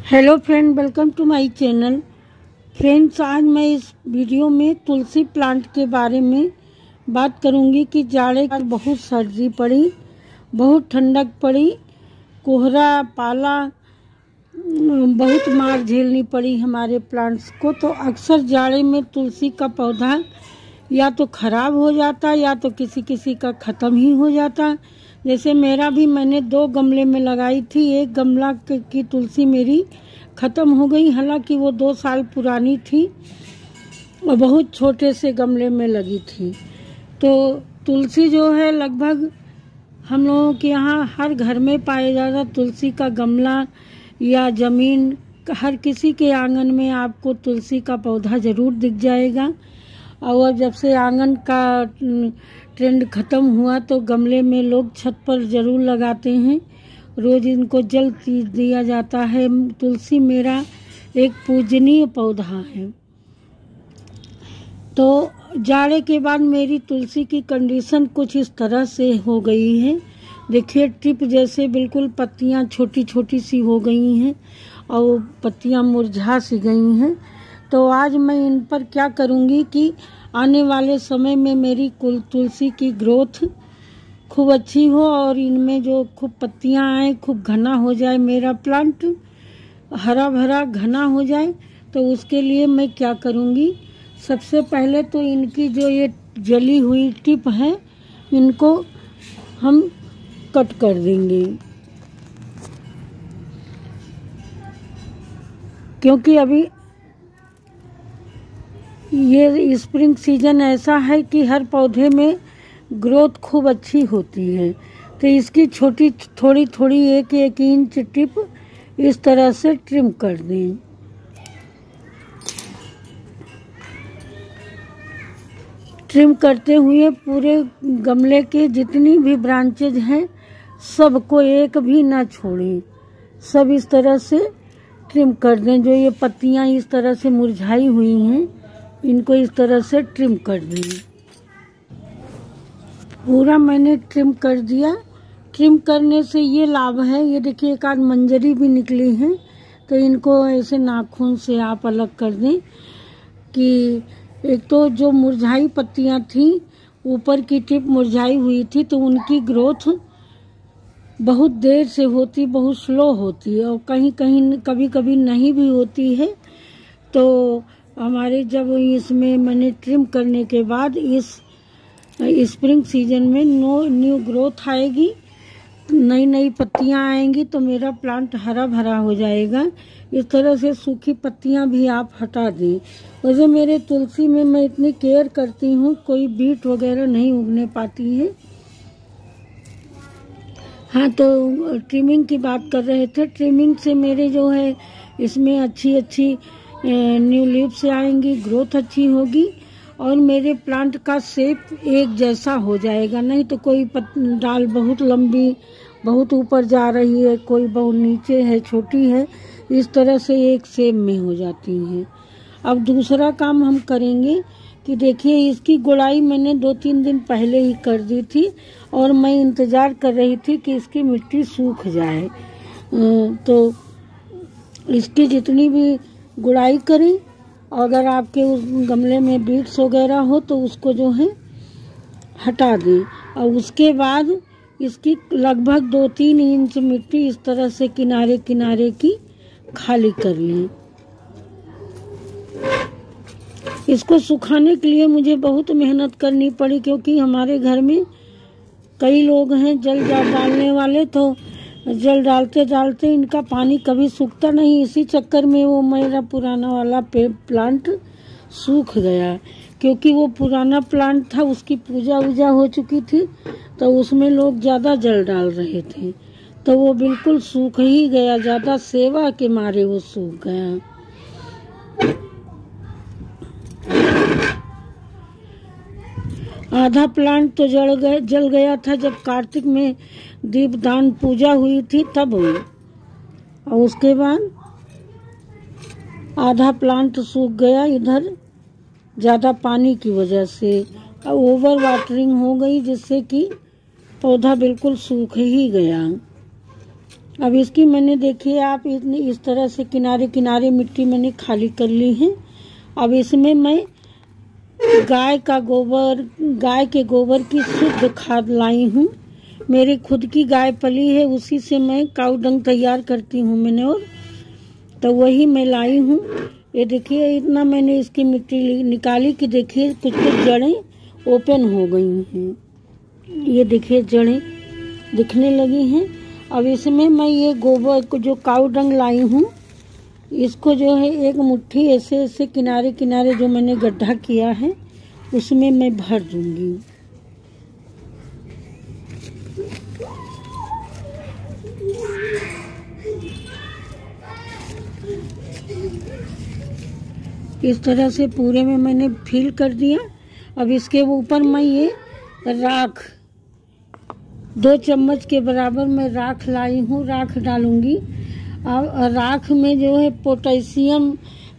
Hello friend, welcome to my channel. Friends, आज मैं इस वीडियो में तुलसी प्लांट के बारे में बात करूंगी कि जाड़े का बहुत सर्दी पड़ी, बहुत ठंडक पड़ी, कोहरा पाला, बहुत मार झेलनी पड़ी हमारे प्लांट्स को। तो अक्सर जाड़े में तुलसी का पौधा या तो ख़राब हो जाता या तो किसी किसी का ख़त्म ही हो जाता। जैसे मेरा भी, मैंने 2 गमले में लगाई थी। एक गमला की तुलसी मेरी ख़त्म हो गई, हालांकि वो 2 साल पुरानी थी और बहुत छोटे से गमले में लगी थी। तो तुलसी जो है लगभग हम लोगों के यहाँ हर घर में पाया जाता। तुलसी का गमला या ज़मीन, हर किसी के आंगन में आपको तुलसी का पौधा ज़रूर दिख जाएगा। और जब से आंगन का ट्रेंड ख़त्म हुआ तो गमले में लोग छत पर ज़रूर लगाते हैं। रोज़ इनको जल दिया जाता है। तुलसी मेरा एक पूजनीय पौधा है। तो जाड़े के बाद मेरी तुलसी की कंडीशन कुछ इस तरह से हो गई है। देखिए, टिप जैसे बिल्कुल पत्तियां छोटी छोटी सी हो गई हैं और पत्तियां मुरझा सी गई हैं। तो आज मैं इन पर क्या करूंगी कि आने वाले समय में मेरी कुल तुलसी की ग्रोथ खूब अच्छी हो और इनमें जो खूब पत्तियां आए, खूब घना हो जाए, मेरा प्लांट हरा भरा घना हो जाए। तो उसके लिए मैं क्या करूंगी, सबसे पहले तो इनकी जो ये जली हुई टिप है, इनको हम कट कर देंगे, क्योंकि अभी ये स्प्रिंग सीजन ऐसा है कि हर पौधे में ग्रोथ खूब अच्छी होती है। तो इसकी छोटी थोड़ी थोड़ी 1-1 इंच टिप इस तरह से ट्रिम कर दें। ट्रिम करते हुए पूरे गमले के जितनी भी ब्रांचेज हैं सबको एक भी ना छोड़ें, सब इस तरह से ट्रिम कर दें। जो ये पत्तियां इस तरह से मुरझाई हुई हैं, इनको इस तरह से ट्रिम कर दें। पूरा मैंने ट्रिम कर दिया। ट्रिम करने से ये लाभ है, ये देखिए एक आध मंजरी भी निकली है। तो इनको ऐसे नाखून से आप अलग कर दें कि एक तो जो मुरझाई पत्तियां थी, ऊपर की टिप मुरझाई हुई थी, तो उनकी ग्रोथ बहुत देर से होती, बहुत स्लो होती है और कहीं कहीं कभी कभी नहीं भी होती है। तो हमारे जब इसमें मैंने ट्रिम करने के बाद इस स्प्रिंग सीजन में न्यू ग्रोथ आएगी, नई नई पत्तियां आएंगी, तो मेरा प्लांट हरा भरा हो जाएगा। इस तरह से सूखी पत्तियां भी आप हटा दें। वैसे मेरे तुलसी में मैं इतनी केयर करती हूँ, कोई बीट वगैरह नहीं उगने पाती है। हाँ, तो ट्रिमिंग की बात कर रहे थे। ट्रिमिंग से मेरे जो है इसमें अच्छी अच्छी न्यू लीव्स आएंगी, ग्रोथ अच्छी होगी और मेरे प्लांट का शेप एक जैसा हो जाएगा। नहीं तो कोई डाल बहुत लंबी, बहुत ऊपर जा रही है, कोई बहुत नीचे है, छोटी है, इस तरह से एक शेप में हो जाती है। अब दूसरा काम हम करेंगे कि देखिए, इसकी गुड़ाई मैंने 2-3 दिन पहले ही कर दी थी और मैं इंतज़ार कर रही थी कि इसकी मिट्टी सूख जाए। तो इसकी जितनी भी गुड़ाई करें, अगर आपके उस गमले में बीट्स वगैरह हो तो उसको जो है हटा दें और उसके बाद इसकी लगभग 2-3 इंच मिट्टी इस तरह से किनारे किनारे की खाली कर लें। इसको सुखाने के लिए मुझे बहुत मेहनत करनी पड़ी, क्योंकि हमारे घर में कई लोग हैं जल डालने वाले, तो जल डालते डालते इनका पानी कभी सूखता नहीं। इसी चक्कर में वो मेरा पुराना वाला प्लांट सूख गया, क्योंकि वो पुराना प्लांट था, उसकी पूजा वूजा हो चुकी थी, तो उसमें लोग ज़्यादा जल डाल रहे थे, तो वो बिल्कुल सूख ही गया। ज़्यादा सेवा के मारे वो सूख गया। आधा प्लांट तो जल गया था जब कार्तिक में दीपदान पूजा हुई थी, तब हुई। और उसके बाद आधा प्लांट सूख गया इधर, ज़्यादा पानी की वजह से ओवर वाटरिंग हो गई, जिससे कि पौधा बिल्कुल सूख ही गया। अब इसकी मैंने देखिए आप इतनी इस तरह से किनारे किनारे मिट्टी मैंने खाली कर ली है। अब इसमें मैं गाय के गोबर की शुद्ध खाद लाई हूँ। मेरी खुद की गाय पली है, उसी से मैं काऊ डंग तैयार करती हूँ मैंने, और तो वही मैं लाई हूँ। ये देखिए इतना मैंने इसकी मिट्टी निकाली कि देखिए कुछ कुछ जड़ें ओपन हो गई हैं। ये देखिए जड़ें दिखने लगी हैं। अब इसमें मैं ये गोबर को जो काऊ डंग लाई हूँ, इसको जो है एक मुट्ठी ऐसे ऐसे किनारे किनारे जो मैंने गड्ढा किया है उसमें मैं भर दूंगी। इस तरह से पूरे में मैंने फिल कर दिया। अब इसके ऊपर मैं ये राख 2 चम्मच के बराबर मैं राख लाई हूँ, राख डालूंगी। अब राख में जो है पोटेशियम,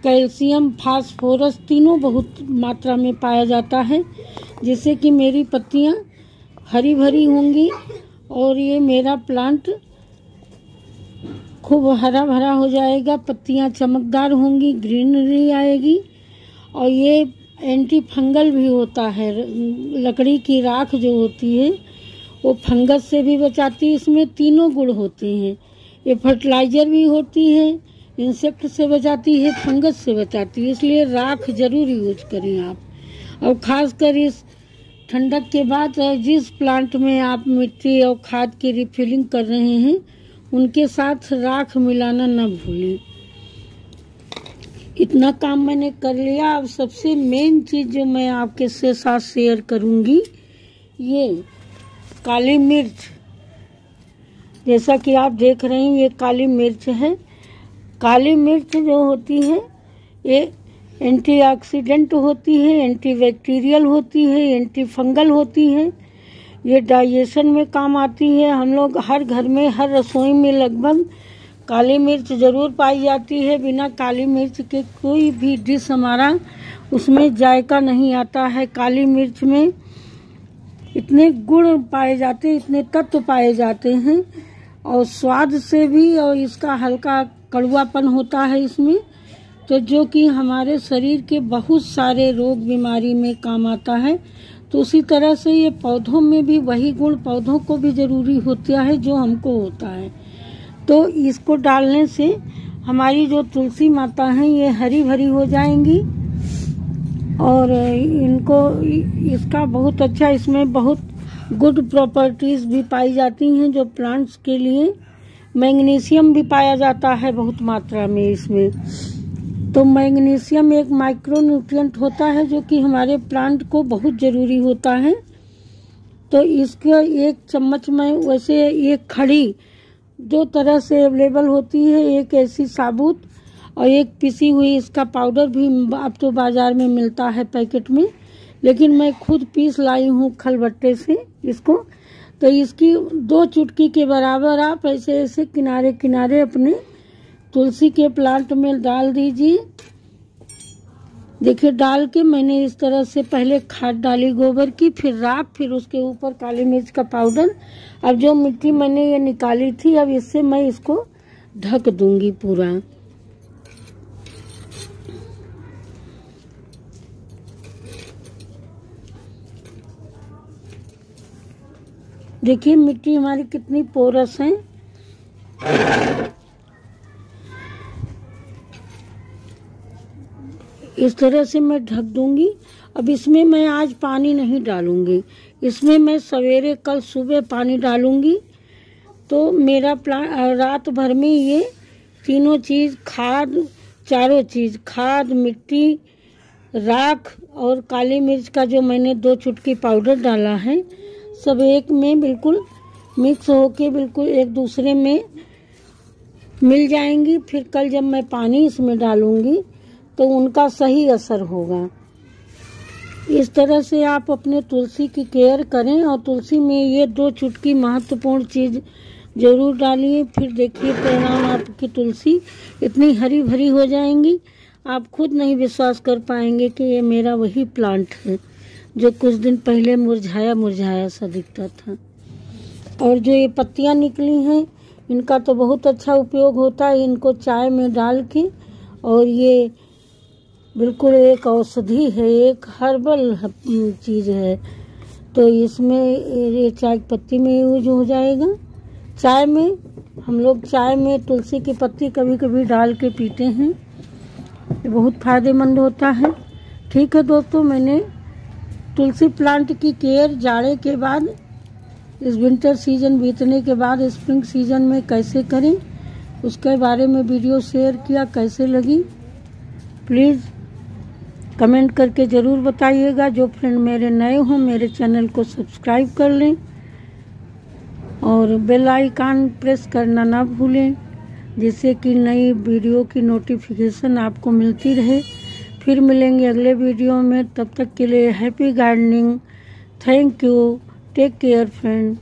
कैल्शियम, फास्फोरस तीनों बहुत मात्रा में पाया जाता है, जिससे कि मेरी पत्तियाँ हरी भरी होंगी और ये मेरा प्लांट खूब हरा भरा हो जाएगा। पत्तियाँ चमकदार होंगी, ग्रीनरी आएगी। और ये एंटी फंगल भी होता है। लकड़ी की राख जो होती है वो फंगस से भी बचाती है। इसमें तीनों गुण होते हैं। ये फर्टिलाइजर भी होती है, इंसेक्ट से बचाती है, फंगस से बचाती है। इसलिए राख जरूर यूज करें आप। और खासकर इस ठंडक के बाद जिस प्लांट में आप मिट्टी और खाद की रिफिलिंग कर रहे हैं उनके साथ राख मिलाना न भूलें। इतना काम मैंने कर लिया। अब सबसे मेन चीज जो मैं आपके साथ शेयर करूंगी, ये काली मिर्च। जैसा कि आप देख रहे हैं ये काली मिर्च है। काली मिर्च जो होती है ये एंटीऑक्सीडेंट होती है, एंटीबैक्टीरियल होती है, एंटी फंगल होती है। ये डाइजेशन में काम आती है। हम लोग हर घर में, हर रसोई में लगभग काली मिर्च जरूर पाई जाती है। बिना काली मिर्च के कोई भी डिश हमारा उसमें जायका नहीं आता है। काली मिर्च में इतने गुण पाए जाते हैं, इतने तत्व पाए जाते हैं, और स्वाद से भी, और इसका हल्का कड़वापन होता है इसमें, तो जो कि हमारे शरीर के बहुत सारे रोग बीमारी में काम आता है। तो उसी तरह से ये पौधों में भी वही गुण पौधों को भी जरूरी होता है जो हमको होता है। तो इसको डालने से हमारी जो तुलसी माता हैं ये हरी भरी हो जाएंगी, और इनको इसका बहुत अच्छा, इसमें बहुत गुड प्रॉपर्टीज भी पाई जाती हैं जो प्लांट्स के लिए। मैग्नीशियम भी पाया जाता है बहुत मात्रा में इसमें। तो मैग्नीशियम एक माइक्रो न्यूट्रिएंट होता है जो कि हमारे प्लांट को बहुत ज़रूरी होता है। तो इसका 1 चम्मच में, वैसे एक खड़ी 2 तरह से अवेलेबल होती है, एक ऐसी साबुत और एक पिसी हुई। इसका पाउडर भी अब तो बाज़ार में मिलता है पैकेट में, लेकिन मैं खुद पीस लाई हूँ खलबट्टे से इसको। तो इसकी 2 चुटकी के बराबर आप ऐसे ऐसे किनारे किनारे अपने तुलसी के प्लांट में डाल दीजिए। देखिए डाल के मैंने इस तरह से पहले खाद डाली गोबर की, फिर राख, फिर उसके ऊपर काली मिर्च का पाउडर। अब जो मिट्टी मैंने ये निकाली थी, अब इससे मैं इसको ढक दूंगी पूरा। देखिए मिट्टी हमारी कितनी पोरस है। इस तरह से मैं ढक दूंगी। अब इसमें मैं आज पानी नहीं डालूंगी, इसमें मैं सवेरे कल सुबह पानी डालूंगी। तो मेरा रात भर में ये तीनों चीज, खाद, चारों चीज, खाद, मिट्टी, राख और काली मिर्च का जो मैंने 2 चुटकी पाउडर डाला है, सब एक में बिल्कुल मिक्स होके बिल्कुल एक दूसरे में मिल जाएंगी। फिर कल जब मैं पानी इसमें डालूंगी तो उनका सही असर होगा। इस तरह से आप अपने तुलसी की केयर करें, और तुलसी में ये 2 चुटकी महत्वपूर्ण चीज जरूर डालिए। फिर देखिए परिणाम, आपकी तुलसी इतनी हरी भरी हो जाएंगी, आप खुद नहीं विश्वास कर पाएंगे कि ये मेरा वही प्लांट है जो कुछ दिन पहले मुरझाया मुरझाया सा दिखता था। और जो ये पत्तियां निकली हैं इनका तो बहुत अच्छा उपयोग होता है, इनको चाय में डाल के। और ये बिल्कुल एक औषधि है, एक हर्बल चीज़ है। तो इसमें ये चाय की पत्ती में यूज हो जाएगा। चाय में हम लोग चाय में तुलसी की पत्ती कभी कभी डाल के पीते हैं, ये बहुत फायदेमंद होता है। ठीक है दोस्तों, मैंने तुलसी प्लांट की केयर जाड़े के बाद, इस विंटर सीजन बीतने के बाद स्प्रिंग सीजन में कैसे करें उसके बारे में वीडियो शेयर किया। कैसे लगी प्लीज़ कमेंट करके ज़रूर बताइएगा। जो फ्रेंड मेरे नए हों मेरे चैनल को सब्सक्राइब कर लें और बेल आइकन प्रेस करना ना भूलें, जिससे कि नई वीडियो की नोटिफिकेशन आपको मिलती रहे। फिर मिलेंगे अगले वीडियो में, तब तक के लिए happy gardening. Thank you, take care friend.